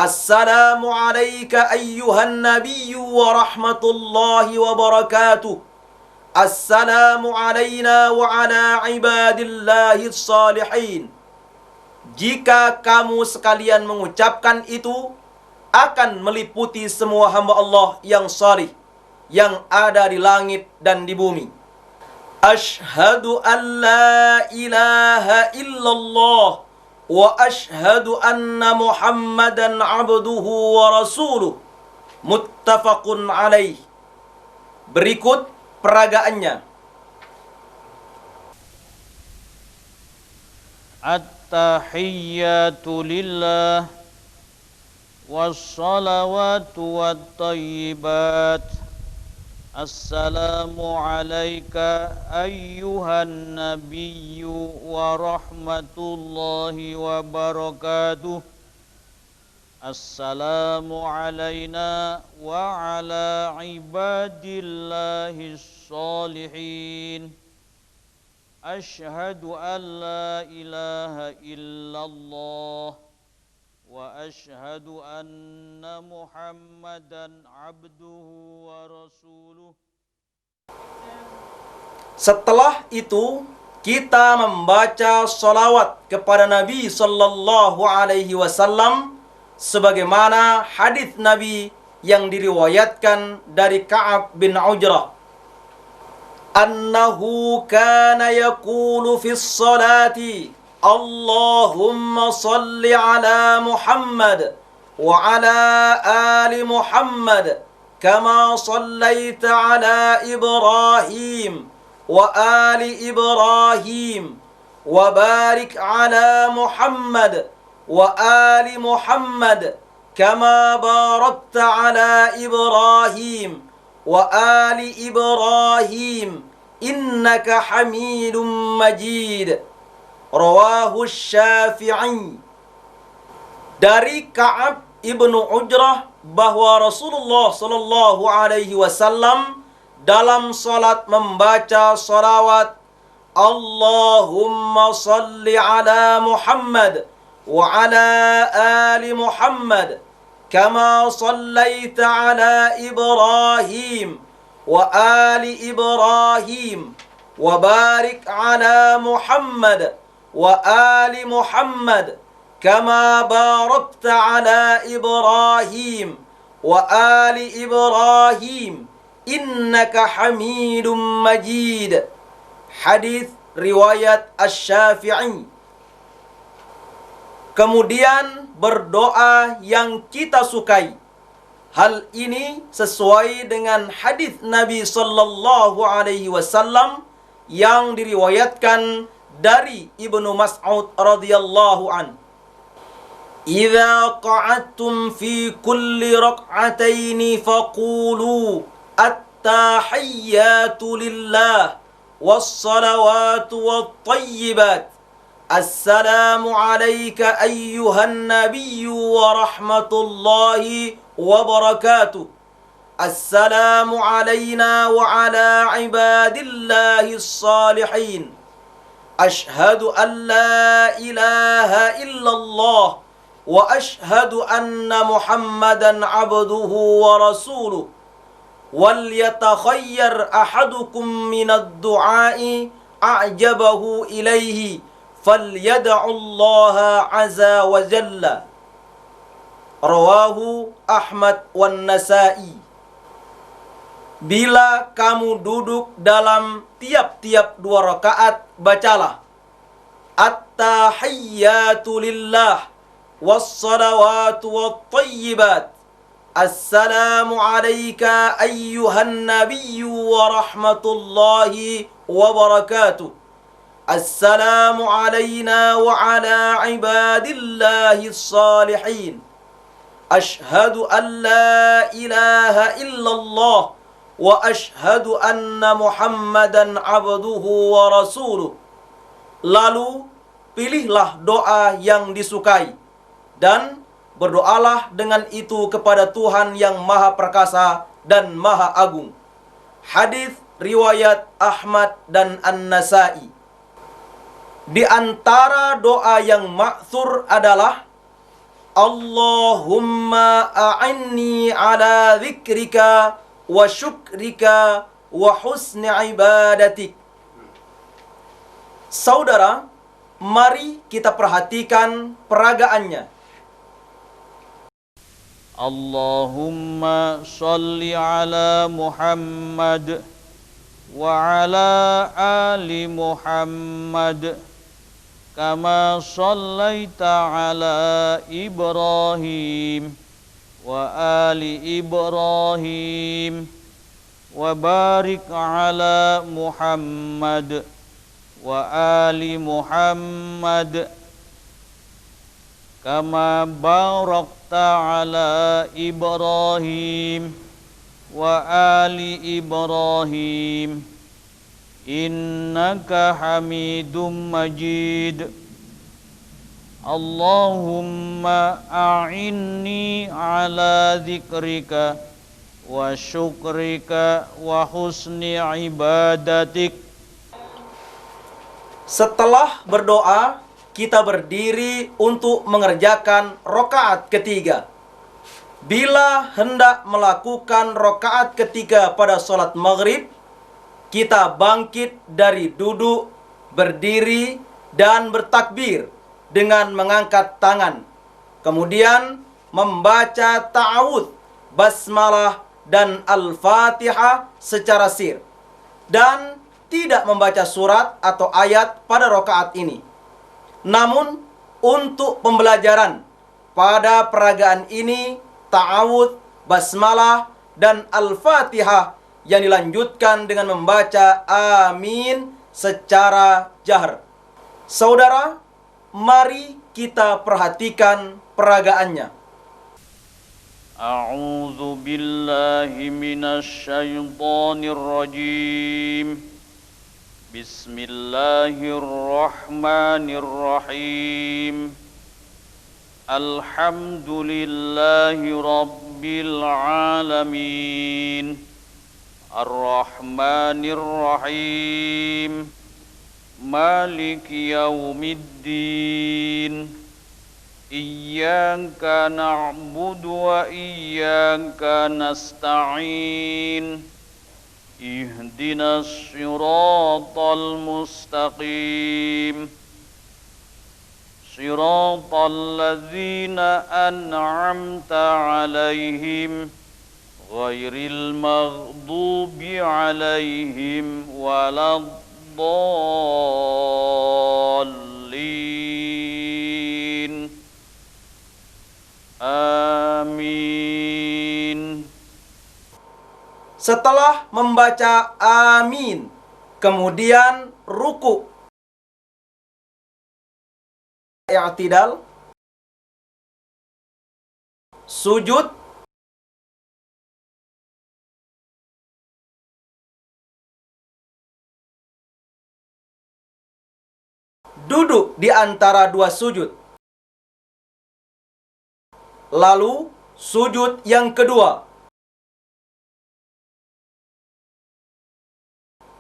Assalamu alayka ayyuhan nabiyyu wa rahmatullahi wa barakatuh. Assalamu alayna wa ala ibadillahi salihin. Jika kamu sekalian mengucapkan itu, akan meliputi semua hamba Allah yang salih, yang ada di langit dan di bumi. Ashhadu an la ilaha illallah wa ashhadu anna Muhammadan abduhu wa rasuluh. Muttafaqun alaih. Berikut peragaannya. At-tahiyyatu lillah was-salawatu wat-tayyibat. Assalamu alayka ayyuhan nabiyyu wa rahmatullahi wa barakatuh. Assalamu alayna wa ala ibadillahi salihin. Ashhadu an la ilaha illallah wa ashhadu anna Muhammadan abduhu wa rasuluh. Setelah itu kita membaca salawat kepada Nabi sallallahu alaihi wasallam sebagaimana hadis Nabi yang diriwayatkan dari Ka'ab bin Ujrah annahu kana yaqulu fis salati Allahumma salli ala Muhammad wa ala ali Muhammad kama sallaita ala Ibrahim wa ali Ibrahim wa barik ala Muhammad wa ali Muhammad kama barakta ala Ibrahim wa ali Ibrahim innaka Hamidum Majid. Rawahu Syafi'i. Dari Ka'ab ibnu Ujrah bahwa Rasulullah sallallahu alaihi wasallam dalam salat membaca salawat Allahumma salli ala Muhammad wa ala ali Muhammad kama sallaita ala Ibrahim wa ali Ibrahim wa barik ala Muhammad wa ali Muhammad kama barakta ala Ibrahim wa ali Ibrahim innaka Hamidum Majid. Hadis riwayat Asy-Syafi'i. Kemudian berdoa yang kita sukai. Hal ini sesuai dengan hadis Nabi sallallahu alaihi wasallam yang diriwayatkan dari Ibnu Mas'ud radhiyallahu an. Idza qa'adtum fi kulli rak'ataini faqulu at-tahiyyatu lillah was-salawatu wat-thayyibat. Assalamu alayka ayyuhan nabiyyu wa rahmatullahi wa barakatuh. Assalamu alayna wa ala ibadillahi s-salihin. Ashhadu an la ilaha illallah wa ashhadu anna Muhammadan abduhu wa rasuluh. Wal yatakhayyar ahadukum minad du'ai a'jabahu ilaihi falyad'ullaha azza wa jalla. Rawahu Ahmad wan Nasa'i. Bila kamu duduk dalam tiap-tiap 2 rakaat, bacalah at-tahiyyatu lillah was-salawatu wat-thayyibat. Assalamu alayka ayyuhan nabiyyu wa rahmatullahi wa barakatuh. Assalamu alayna wa ala ibadillahi s-salihin. Ashhadu an la ilaha illallah wa ashhadu anna Muhammadan abduhu wa rasuluh. Lalu pilihlah doa yang disukai dan berdoalah dengan itu kepada Tuhan yang Maha Perkasa dan Maha Agung. Hadis riwayat Ahmad dan An-Nasa'i. Di antara doa yang ma'thur adalah Allahumma a'inni ala dzikrika wa syukrika wa husni ibadatik. Saudara, mari kita perhatikan peragaannya. Allahumma salli ala Muhammad wa ala ali Muhammad kama sallaita ala Ibrahim wa ali Ibrahim wa barik ala Muhammad wa ali Muhammad kama barakta ala Ibrahim wa ali Ibrahim innaka Hamidum Majid. Allahumma a'inni ala dzikrika wa syukrika wa husni ibadatik. Setelah berdoa, kita berdiri untuk mengerjakan rakaat ketiga. Bila hendak melakukan rakaat ketiga pada sholat maghrib, kita bangkit dari duduk, berdiri, dan bertakbir dengan mengangkat tangan. Kemudian membaca ta'awudz, basmalah, dan al-fatihah secara sir. Dan tidak membaca surat atau ayat pada rakaat ini. Namun, untuk pembelajaran pada peragaan ini, ta'awudz, basmalah, dan al-fatihah yang dilanjutkan dengan membaca amin secara jahar. Saudara, mari kita perhatikan peragaannya. A'udzu billahi minasy syaithanir rajim. Bismillahirrahmanirrahim. Alhamdulillahi rabbil alamin. Ar-Rahmanir Rahim. Malik Yaumiddin. Iyyaka na'budu wa iyyaka nasta'in. Ihdinas siratal mustaqim. Siratal ladzina an'amta 'alaihim ghairil maghdubi 'alaihim waladdallin. Amin. Setelah membaca amin, kemudian ruku, i'tidal, sujud, duduk di antara dua sujud, lalu sujud yang kedua,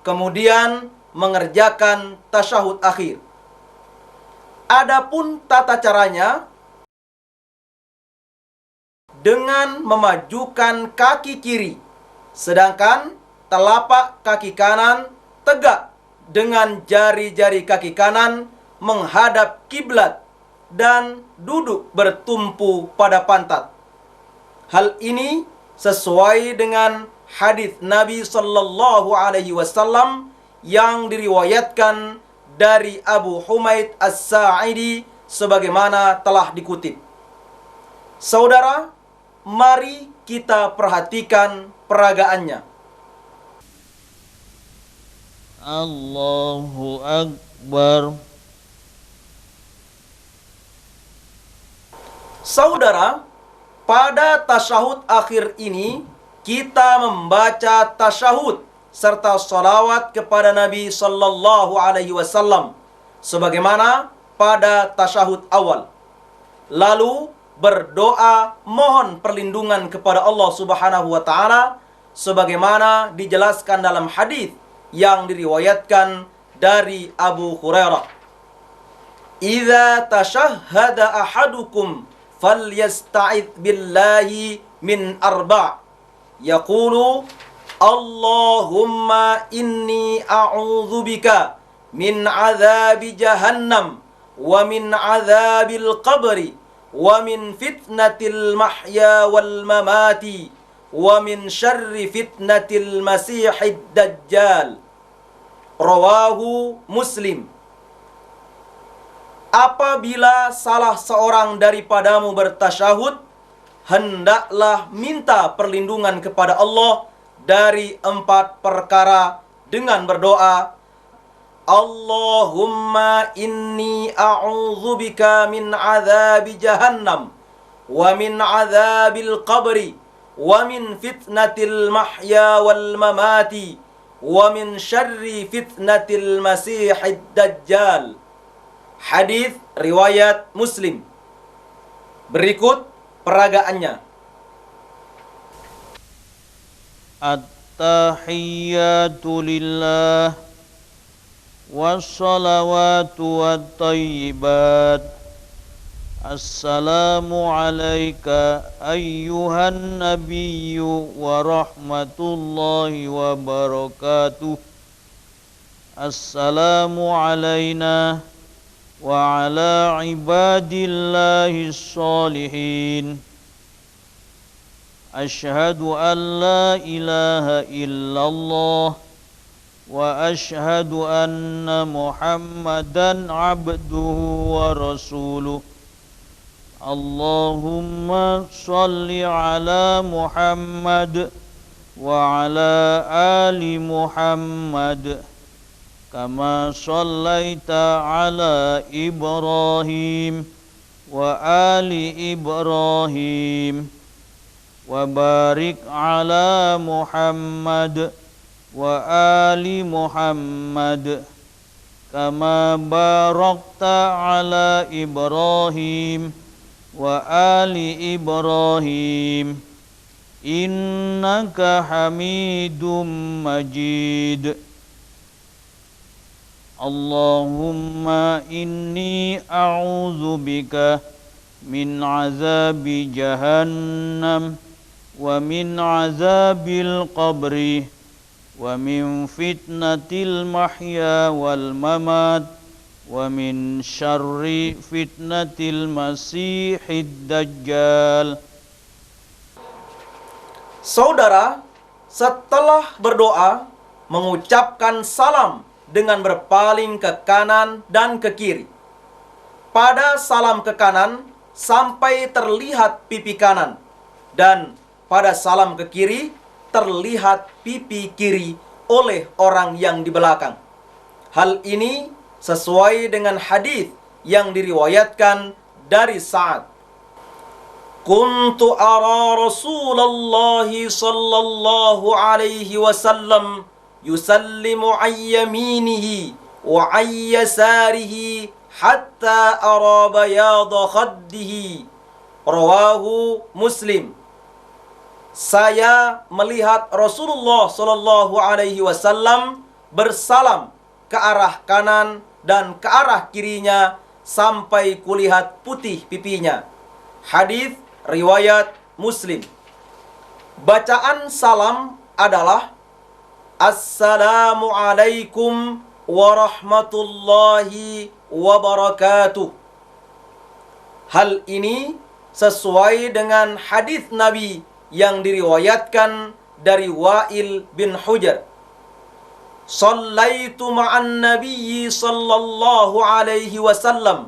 kemudian mengerjakan tasyahud akhir. Adapun tata caranya dengan memajukan kaki kiri, sedangkan telapak kaki kanan tegak dengan jari-jari kaki kanan menghadap kiblat dan duduk bertumpu pada pantat. Hal ini sesuai dengan hadis Nabi sallallahu alaihi wasallam yang diriwayatkan dari Abu Humaid As-Sa'idi sebagaimana telah dikutip. Saudara, mari kita perhatikan peragaannya. Allahu Akbar. Saudara, pada tasyahud akhir ini kita membaca tasyahud serta salawat kepada Nabi sallallahu alaihi wasallam sebagaimana pada tasyahud awal. Lalu berdoa mohon perlindungan kepada Allah Subhanahu wa taala sebagaimana dijelaskan dalam hadis yang diriwayatkan dari Abu Hurairah. Idza tashahhada ahadukum falyasta'id billahi min arba'. Yaqulu Allahumma inni a'udzu bika min 'adzabi jahannam wa min 'adzabil qabri wa min fitnatil mahya wal mamati wa min syarri fitnatil masiihid dajjal. Rawahu Muslim. Apabila salah seorang daripadamu bertasyahud, hendaklah minta perlindungan kepada Allah dari 4 perkara dengan berdoa, Allahumma inni a'udzu bika min 'adzabi jahannam wa min 'adzabil qabri wa min fitnatil mahya wal mamati wa min syarri fitnatil masiihid dajjal. Hadis riwayat Muslim. Berikut peragaannya. At-tahiyyatu lillah wassalawatu wattayyibat. Assalamu alayka ayyuhan nabiyyu wa rahmatullahi wa barakatuh. Assalamu alayna wa ala ibadillahis sholihin. Ashhadu an la ilaha illallah wa ashhadu anna Muhammadan abduhu wa rasuluh. Allahumma salli ala Muhammad wa ala ali Muhammad kama sallaita ala Ibrahim wa ali Ibrahim wa barik ala Muhammad wa ali Muhammad kama barakta ala Ibrahim wa ali Ibrahim innaka hamidum majid. Allahumma inni a'udzu bika min azabi jahannam wa min azabil qabri wa min fitnatil mahya wal mamat wa min syarri fitnatil masihid dajjal. Saudara, setelah berdoa, mengucapkan salam dengan berpaling ke kanan dan ke kiri. Pada salam ke kanan, sampai terlihat pipi kanan. Dan pada salam ke kiri, terlihat pipi kiri oleh orang yang di belakang. Hal ini sesuai dengan hadis yang diriwayatkan dari Sa'ad. Kuntu ara Rasulullah sallallahu alaihi wasallam yusallimu ayyaminihi wa ayyasarihi hatta ara bayada khaddihi. Rawahu Muslim. Saya melihat Rasulullah sallallahu alaihi wasallam bersalam ke arah kanan dan ke arah kirinya sampai kulihat putih pipinya. Hadis riwayat Muslim. Bacaan salam adalah Assalamualaikum warahmatullahi wabarakatuh. Hal ini sesuai dengan hadis Nabi yang diriwayatkan dari Wa'il bin Hujr. Sallaitu ma'an nabiyyi sallallahu alaihi wasallam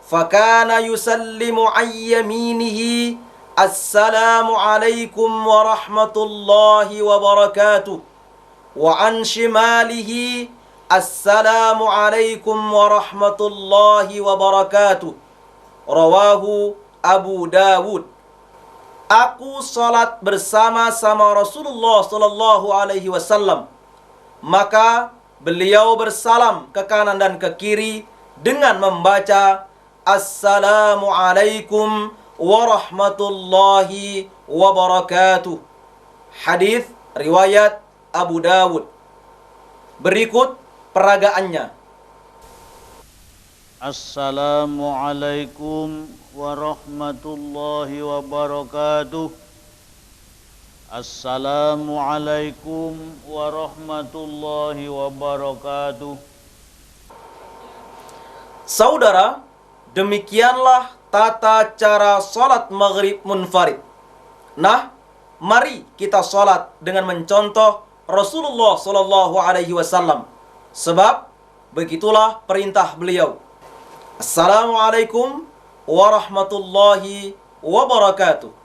fakana yusallimu ayyaminihi assalamu alaikum warahmatullahi wabarakatuh. Wa an shimalihi assalamu alaikum warahmatullahi wabarakatuh. Rawahu Abu Dawud. Aku salat bersama-sama Rasulullah sallallahu alaihi wasallam. Maka beliau bersalam ke kanan dan ke kiri dengan membaca Assalamu alaikum warahmatullahi wabarakatuh. Hadis riwayat Abu Dawud. Berikut peragaannya. Assalamualaikum warahmatullahi wabarakatuh. Assalamualaikum warahmatullahi wabarakatuh. Saudara, demikianlah tata cara salat maghrib munfarid. Nah, mari kita salat dengan mencontoh Rasulullah sallallahu alaihi wasallam. Sebab begitulah perintah beliau. Assalamualaikum warahmatullahi wabarakatuh.